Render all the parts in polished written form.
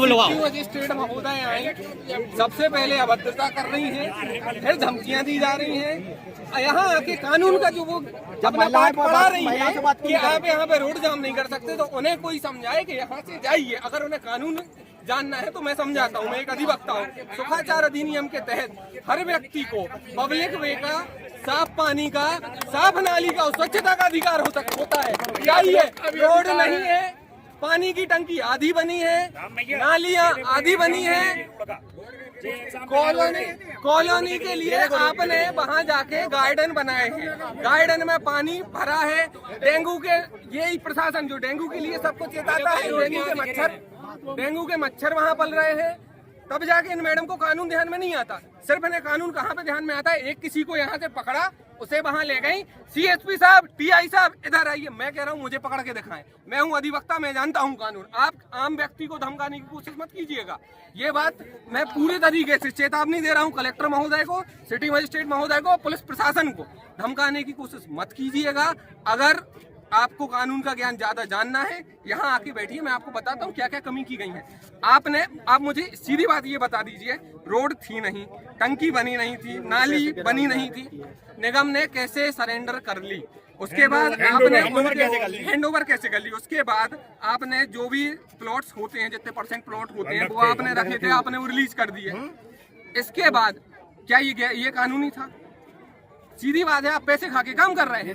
Magistrate महोदय आए, सबसे पहले अभद्रता कर रही है, फिर धमकियां दी जा रही हैं। यहाँ आके कानून का जो वो अपना पाठ पढ़ा रही है कि आप यहाँ पे रोड जाम नहीं कर सकते, तो उन्हें कोई समझाए कि यहाँ से जाइए। अगर उन्हें कानून जानना है तो मैं समझाता हूँ, मैं एक अधिवक्ता हूँ। सुखाचार अधिनियम के तहत हर व्यक्ति को पब्लिक वे का, साफ पानी का, साफ नाली का और स्वच्छता का अधिकार होता है। चाहिए रोड नहीं है, पानी की टंकी आधी बनी है, नालियां आधी बनी है। कॉलोनी के लिए आपने वहां जाके गार्डन बनाए हैं, गार्डन में पानी भरा है। डेंगू के यही प्रशासन जो डेंगू के लिए सबको चेताता है, डेंगू के मच्छर वहां पल रहे हैं, तब जाके इन मैडम को कानून ध्यान में नहीं आता। सिर्फ इन्हें कानून कहाँ पे ध्यान में आता है, एक किसी को यहाँ से पकड़ा, उसे वहां ले गई, सीएसपी साहब, टीआई साहब इधर आइए। मैं कह रहा हूँ मुझे पकड़ के दिखाएं, मैं हूँ अधिवक्ता, मैं जानता हूँ कानून। आप आम व्यक्ति को धमकाने की कोशिश मत कीजिएगा। ये बात मैं पूरे तरीके से चेतावनी दे रहा हूँ कलेक्टर महोदय को, सिटी मजिस्ट्रेट महोदय को, पुलिस प्रशासन को, धमकाने की कोशिश मत कीजिएगा। अगर आपको कानून का ज्ञान ज्यादा जानना है, यहाँ आके बैठिए, मैं आपको बताता हूँ क्या क्या कमी की गई है। आप मुझे सीधी बात ये बता दीजिए, रोड थी नहीं, टंकी बनी नहीं थी, नाली बनी नहीं थी, निगम ने कैसे सरेंडर कर ली? उसके बाद आपने हैंड ओवर कैसे कर ली? उसके बाद आपने जो भी प्लॉट्स होते हैं, जितने परसेंट प्लॉट होते हैं, वो आपने रखे थे, आपने वो रिलीज कर दिए। इसके बाद क्या ये कानूनी था? सीधी बात है, आप पैसे खा के काम कर रहे हैं।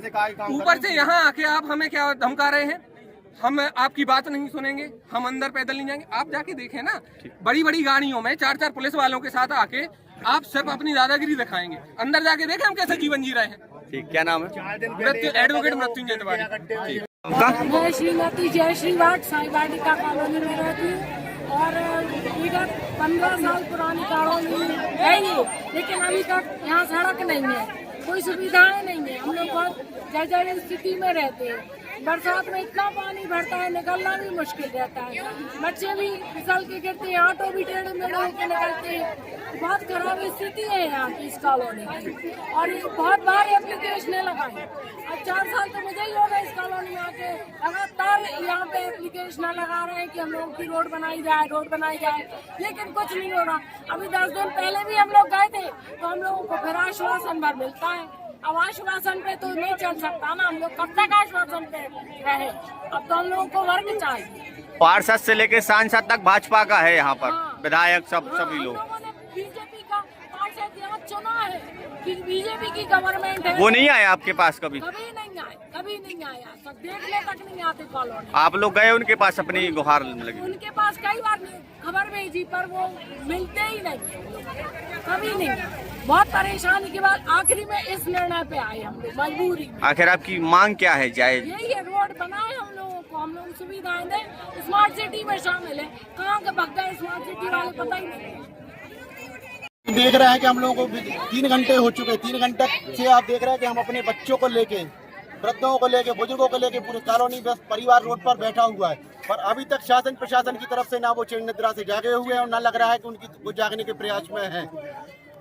ऊपर से यहाँ आके आप हमें क्या धमका रहे हैं? हम आपकी बात नहीं सुनेंगे, हम अंदर पैदल नहीं जाएंगे। आप जाके देखें ना, बड़ी बड़ी गाड़ियों में 4-4 पुलिस वालों के साथ आके आप सिर्फ अपनी दादागिरी दिखाएंगे। अंदर जाके देखें हम कैसे जीवन जी रहे हैं। ठीक, क्या नाम है? एडवोकेट मृत्युंजय तिवारी। मैं श्रीमती जय श्री वाट साई वाटिका कॉलोनी में रहती हूँ और विगत 15 साल पुरानी कॉलोनी है ये, लेकिन अभी तक यहाँ सड़क नहीं है, कोई सुविधाएं नहीं है। हम लोग बहुत जर्जर स्थिति में रहते हैं। बरसात में इतना पानी भरता है, निकलना भी मुश्किल रहता है। बच्चे भी फिसल के गिरते हैं, ऑटो भी टेढ़े मेढ़े होकर निकलते हैं। बहुत खराब स्थिति है यहाँ की इस कॉलोनी की, और बहुत बार एप्लीकेशन लगाई। अब 4 साल तो मुझे ही हो गए इस कॉलोनी में आके, लगातार यहाँ पे एप्लीकेशन लगा रहे हैं कि हम लोगों की रोड बनाई जाए, रोड बनाई जाए, लेकिन कुछ नहीं हो रहा। अभी 10 दिन पहले भी हम लोग गए थे, तो हम लोगों को फिर आश्वासन भर मिलता है। अब आश्वासन पे तो नहीं चल सकता ना, हम लोग कब तक आश्वासन पे रहे? अब तो हम लोगों को वर्क चाहिए। पार्षद से लेके सांसद तक भाजपा का है यहाँ पर। हाँ, विधायक सभी लोग। बीजेपी का पार्षद यहाँ चुना है कि बीजेपी की गवर्नमेंट है, वो नहीं आए आपके पास कभी? कभी नहीं आए, कभी नहीं आया, सब देखने तक नहीं आते कॉलोनी। आप लोग गए उनके पास अपनी गुहार लगी? उनके पास कई बार खबर भेजी, पर वो मिलते ही नहीं, कभी नहीं। बहुत परेशानी के बाद आखिरी में इस निर्णय पे आए हम लोग, मजबूरी में। आखिर आपकी मांग क्या है? जायज यही है, रोड बनाए हम लोगों को, हम लोग सुविधाएं दें, स्मार्ट सिटी में शामिल है। कहाँ के भग गए स्मार्ट सिटी वाले, पता ही नहीं। देख रहे हैं कि हम लोगों को 3 घंटे हो चुके हैं। 3 घंटे से आप देख रहे हैं कि हम अपने बच्चों को लेके, वृद्धों को लेके, बुजुर्गों को लेके पूरे कॉलोनी बस परिवार रोड पर बैठा हुआ है। पर अभी तक शासन प्रशासन की तरफ से ना वो चैन निद्रा से जागे हुए हैं और ना लग रहा है कि उनकी वो जागने के प्रयास में है।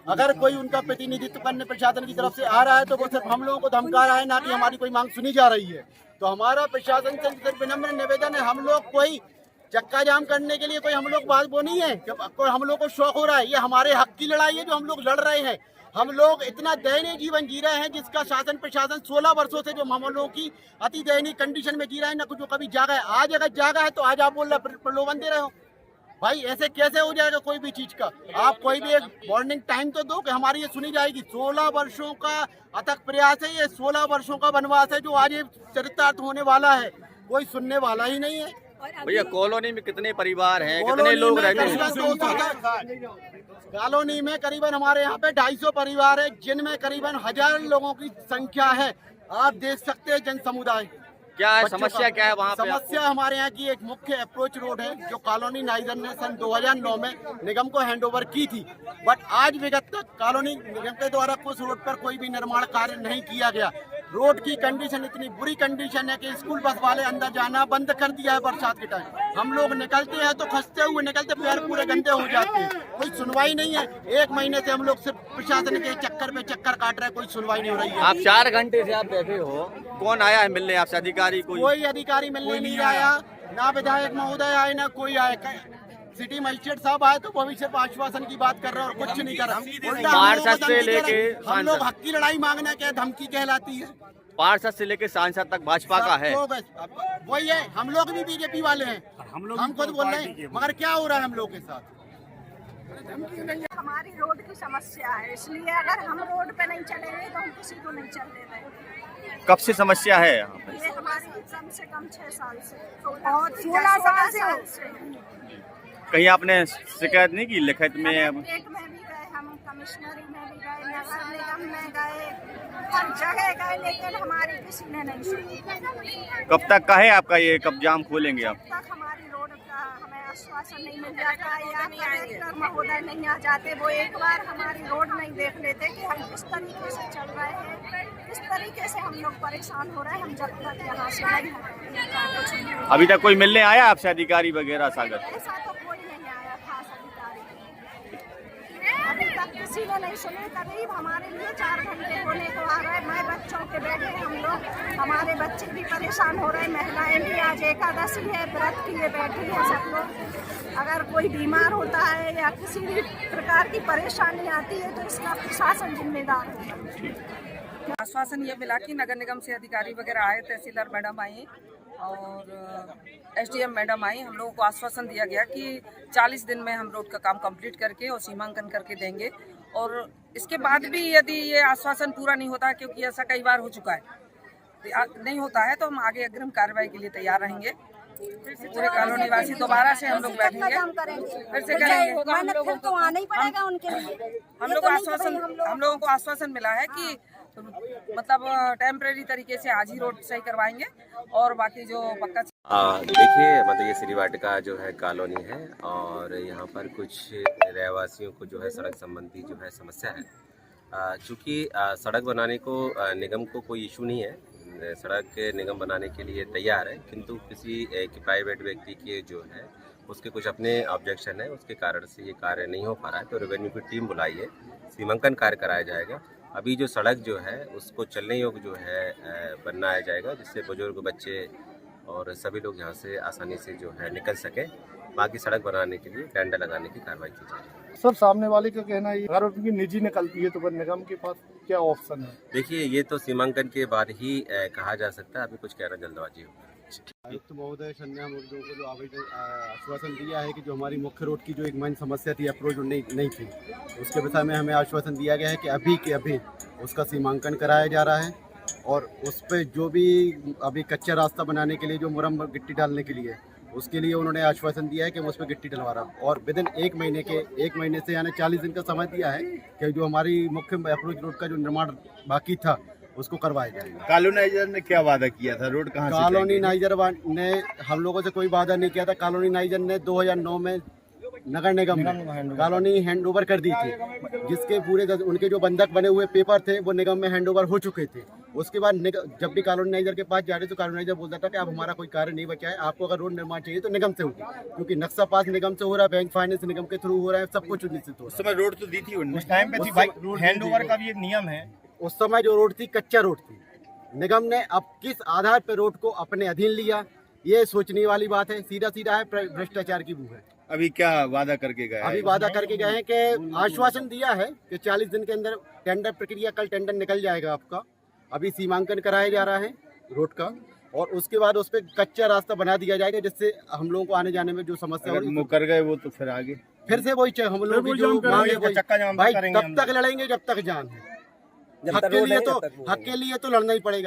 अगर कोई उनका प्रतिनिधित्व करने प्रशासन की तरफ से आ रहा है तो वो सिर्फ हम लोगों को धमका रहा है, ना कि हमारी कोई मांग सुनी जा रही है। तो हमारा प्रशासन से सिर्फ विनम्र निवेदन है, हम लोग कोई चक्का जाम करने के लिए कोई हम लोग बात वो नहीं है कि कोई हम लोग को शौक हो रहा है। ये हमारे हक की लड़ाई है जो हम लोग लड़ रहे हैं। हम लोग इतना दयनीय जीवन जी रहे हैं जिसका शासन प्रशासन 16 वर्षों से जो हम लोगों की अति दयनीय कंडीशन में जी रहे हैं, ना कुछ जो कभी जागा है। आज अगर जागा है तो आज आप बोल रहे प्रलोभन दे रहे हो। भाई ऐसे कैसे हो जाएगा कोई भी चीज का? आप कोई भी एक वार्निंग टाइम तो दो कि हमारी ये सुनी जाएगी। 16 वर्षों का अथक प्रयास है, ये 16 वर्षों का वनवास है जो आज ये चरितार्थ होने वाला है। कोई सुनने वाला ही नहीं है। भैया कॉलोनी में कितने परिवार हैं, कितने लोग रहते हैं? कॉलोनी में करीबन हमारे यहाँ पे 250 परिवार है, जिनमें करीबन 1000 लोगों की संख्या है। आप देख सकते हैं जन समुदाय। क्या है समस्या, क्या है वहाँ पे? समस्या हमारे यहाँ की एक मुख्य अप्रोच रोड है जो कॉलोनी नाइजर ने सन 2009 में निगम को हैंडओवर की थी, बट आज विगत तक कॉलोनी निगम के द्वारा उस रोड पर कोई भी निर्माण कार्य नहीं किया गया। रोड की कंडीशन इतनी बुरी कंडीशन है कि स्कूल बस वाले अंदर जाना बंद कर दिया है बरसात के टाइम। हम लोग निकलते हैं तो खसते हुए निकलते, पैर पूरे गंदे हो जाते हैं। कोई सुनवाई नहीं है। 1 महीने से हम लोग सिर्फ प्रशासन के चक्कर पे चक्कर काट रहे हैं, कोई सुनवाई नहीं हो रही है। आप 4 घंटे से आप बैठे हो, कौन आया है मिलने आपसे? अधिकारी कोई अधिकारी मिलने नहीं आया, ना विधायक महोदय आए, ना कोई आए। सिटी मजिस्ट्रेट साहब आए तो वो भी सिर्फ आश्वासन की बात कर रहे हैं और कुछ नहीं कर रहे। उल्टा पार्षद से लेके हम लोग हक की लड़ाई मांगने के धमकी कहलाती है। पार्षद से लेके सांसद तक भाजपा का है। वही है, हम लोग भी बीजेपी वाले हैं, हम खुद बोल रहे हैं, मगर क्या हो रहा है हम लोग के साथ। हमारी रोड की समस्या है, इसलिए अगर हम रोड पे नहीं चलेंगे तो हम किसी को नहीं चलने देंगे। कब से समस्या है यहाँ पे? ये हमारी कम से कम 6 साल से और 16 साल से। कहीं आपने शिकायत नहीं की लिखित में? कलेक्ट्रेट में भी गए, हम कमिश्नरी में भी गए, नगर निगम में गए, हर जगह गए, लेकिन हमारी किसी ने नहीं सुनी। कब तक का है आपका ये, कब जाम खोलेंगे आप? तक हमारी रोड का हमें आश्वासन नहीं मिल जाता या कलेक्टर महोदय नहीं आ जाते, वो एक बार हमारी रोड नहीं देख लेते कि हम किस तरीके से चल रहे हैं, किस तरीके से हम लोग परेशान हो रहे हैं। हम जब तक यहाँ से नहीं अभी तक कोई मिलने आया आपसे, अधिकारी वगैरह सागर? ऐसा तो कोई नहीं आया खास अधिकारी, अभी तक किसी ने नहीं सुने। करीब हमारे लिए 4 घंटे होने को आ रहे हैं। मैं बच्चों के बैठे हम लोग, हमारे बच्चे भी परेशान हो रहे हैं, महिलाएं भी। आज एकादशी है, व्रत के लिए बैठी है सब लोग। अगर कोई बीमार होता है या किसी भी प्रकार की परेशानी आती है तो इसका प्रशासन जिम्मेदार है। आश्वासन ये मिला कि नगर निगम से अधिकारी वगैरह आए, तहसीलदार मैडम आई और एसडीएम मैडम आई। हम लोगों को आश्वासन दिया गया कि 40 दिन में हम रोड का काम कंप्लीट करके और सीमांकन करके देंगे। और इसके बाद भी यदि ये आश्वासन पूरा नहीं होता, क्योंकि ऐसा कई बार हो चुका है, नहीं होता है, तो हम आगे अग्रिम कार्रवाई के लिए तैयार रहेंगे। पूरे कॉलोनी वासी दोबारा से हम लोग बैठेंगे, फिर से करेंगे। तो आना ही पड़ेगा उनके लिए। हम लोगों को आश्वासन मिला है कि मतलब टेम्परेरी तरीके से आज ही रोड सही करवाएंगे और बाकी जो पक्का। देखिए, मतलब ये श्री वाटिका जो है कॉलोनी है और यहाँ पर कुछ रहवासियों को जो है सड़क संबंधी जो है समस्या है। चूँकि सड़क बनाने को निगम को कोई इशू नहीं है, सड़क निगम बनाने के लिए तैयार है, किंतु किसी एक प्राइवेट व्यक्ति के जो है उसके कुछ अपने ऑब्जेक्शन है, उसके कारण से ये कार्य नहीं हो पा रहा है। तो रेवेन्यू की टीम बुलाई है, सीमांकन कार्य कराया जाएगा। अभी जो सड़क जो है उसको चलने योग्य जो है बनाया जाएगा, जिससे बुजुर्ग, बच्चे और सभी लोग यहाँ से आसानी से जो है निकल सके। बाकी सड़क बनाने के लिए टेंडर लगाने की कार्रवाई की जाएगी। सर, सामने वाले का कहना है अगर उनकी निजी निकलती है तो फिर निगम के पास क्या ऑप्शन है? देखिए, ये तो सीमांकन के बाद ही कहा जा सकता है, अभी कुछ कहना जल्दबाजी होगी। आयुक्त महोदय संज्ञा मुद्दों को जो आश्वासन दिया है कि जो हमारी मुख्य रोड की जो एक मेन समस्या थी, अप्रोच नहीं थी, उसके विषय में हमें आश्वासन दिया गया है कि अभी के अभी उसका सीमांकन कराया जा रहा है और उस पर जो भी अभी कच्चा रास्ता बनाने के लिए जो मुरम्मत गिट्टी डालने के लिए, उसके लिए उन्होंने आश्वासन दिया है कि हम उस पर गिट्टी डलवा रहा हूँ और विदिन 1 महीने से यानी 40 दिन का समय दिया है कि जो हमारी मुख्य अप्रोच रोड का जो निर्माण बाकी था उसको करवाया जाएगा। कॉलोनाइजर ने क्या वादा किया था? रोड कहाँ से? कॉलोनाइजर ने हम लोगों से कोई वादा नहीं किया था। कॉलोनाइजर ने 2009 में नगर निगम में कॉलोनी हैंडओवर कर दी थी, जिसके पूरे उनके जो बंधक बने हुए पेपर थे वो निगम में हैंडओवर हो चुके थे। उसके बाद जब भी कॉलोनाइजर के पास जा रहे तो कॉलोनाइजर बोलता था कि अब हमारा कोई कार्य नहीं बचा है, आपको अगर रोड निर्माण चाहिए तो निगम से होगी, क्योंकि नक्शा पास निगम से हो रहा है, बैंक फाइनेंस निगम के थ्रू हो रहा है, सब कुछ निश्चित हो रहा है। उस समय रोड तो दी थी उस टाइम पे थी भाई, हैंडओवर का भी एक नियम है। उस समय जो रोड थी कच्चा रोड थी, निगम ने अब किस आधार पर रोड को अपने अधीन लिया, ये सोचने वाली बात है। सीधा है, भ्रष्टाचार की बू है। अभी क्या वादा करके गए? अभी वादा करके गए हैं कि आश्वासन दिया है कि 40 दिन के अंदर टेंडर प्रक्रिया, कल टेंडर निकल जाएगा आपका। अभी सीमांकन कराया जा रहा है रोड का और उसके बाद उस पर कच्चा रास्ता बना दिया जाएगा, जिससे हम लोगों को आने जाने में जो समस्या होगी मुकर गए वो तो फिर आगे फिर से वही हम लोग भाई तब तक लड़ेंगे जब तक जान है। हक के लिए तो लड़ना ही पड़ेगा।